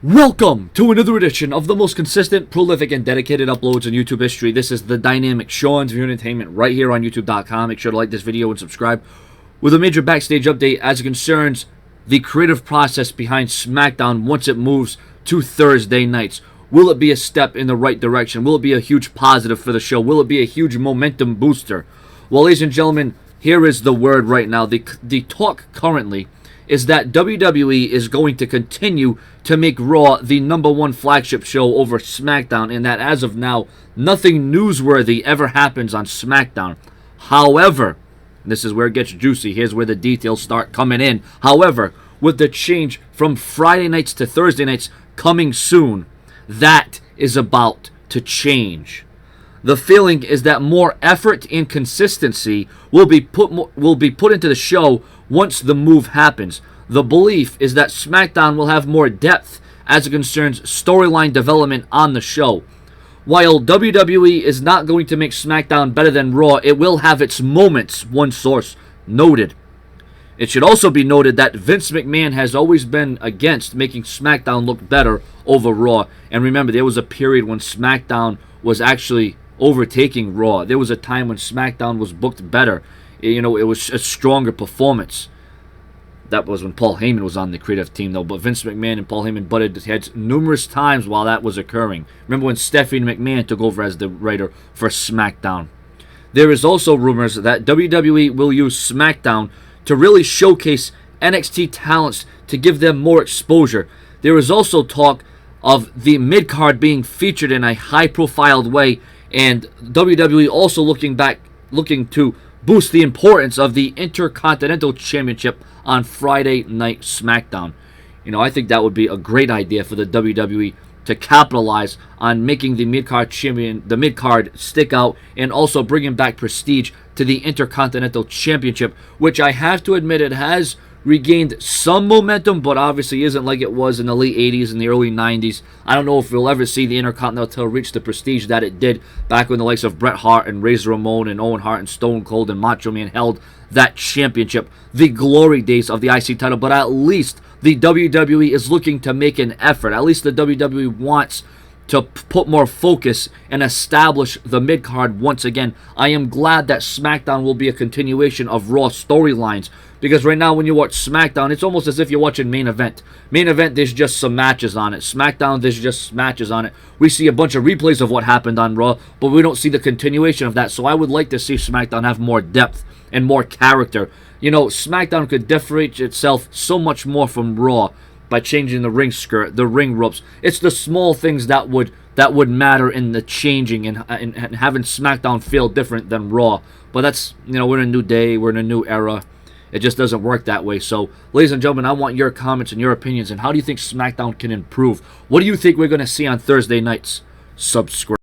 Welcome to another edition of the most consistent, prolific, and dedicated uploads in YouTube history. This is the Dynamic Sean's View Entertainment right here on YouTube.com. Make sure to like this video and subscribe. With a major backstage update as it concerns the creative process behind Smackdown once it moves to Thursday nights. Will it be a step in the right direction? Will it be a huge positive for the show? Will it be a huge momentum booster? Well, ladies and gentlemen, here is the word right now. The talk currently is that WWE is going to continue to make Raw the #1 flagship show over SmackDown, and that as of now, nothing newsworthy ever happens on SmackDown. However, this is where it gets juicy. Here's where the details start coming in. However, with the change from Friday nights to Thursday nights coming soon, that is about to change. The feeling is that more effort and consistency will be put into the show once the move happens. The belief is that SmackDown will have more depth as it concerns storyline development on the show. While WWE is not going to make SmackDown better than Raw, it will have its moments, one source noted. It should also be noted that Vince McMahon has always been against making SmackDown look better over Raw. And remember, there was a period when SmackDown was actually overtaking Raw. There was a time when SmackDown was booked better. You know, it was a stronger performance. That was when Paul Heyman was on the creative team, though. But Vince McMahon and Paul Heyman butted heads numerous times while that was occurring. Remember when Stephanie McMahon took over as the writer for SmackDown? There is also rumors that WWE will use SmackDown to really showcase NXT talents to give them more exposure. There is also talk of the mid-card being featured in a high-profile way, and WWE also looking to boost the importance of the Intercontinental Championship on Friday Night SmackDown. You know, I think that would be a great idea for the WWE to capitalize on making the mid-card champion, the mid-card stick out, and also bringing back prestige to the Intercontinental Championship, which I have to admit it has regained some momentum, but obviously isn't like it was in the late 80s and the early 90s. I don't know if we'll ever see the Intercontinental reach the prestige that it did back when the likes of Bret Hart and Razor Ramon and Owen Hart and Stone Cold and Macho Man held that championship, the glory days of the IC title. But at least the WWE is looking to make an effort. At least the WWE wants to put more focus and establish the mid-card once again. I am glad that SmackDown will be a continuation of Raw storylines, because right now when you watch SmackDown, it's almost as if you're watching Main Event. Main Event, there's just some matches on it. SmackDown, there's just matches on it. We see a bunch of replays of what happened on Raw, but we don't see the continuation of that. So I would like to see SmackDown have more depth and more character. You know, SmackDown could differentiate itself so much more from Raw by changing the ring skirt, the ring ropes. It's the small things that would matter in the changing and having SmackDown feel different than Raw. But that's, you know, we're in a new day, we're in a new era. It just doesn't work that way. So, ladies and gentlemen, I want your comments and your opinions. And how do you think SmackDown can improve? What do you think we're going to see on Thursday nights? Subscribe.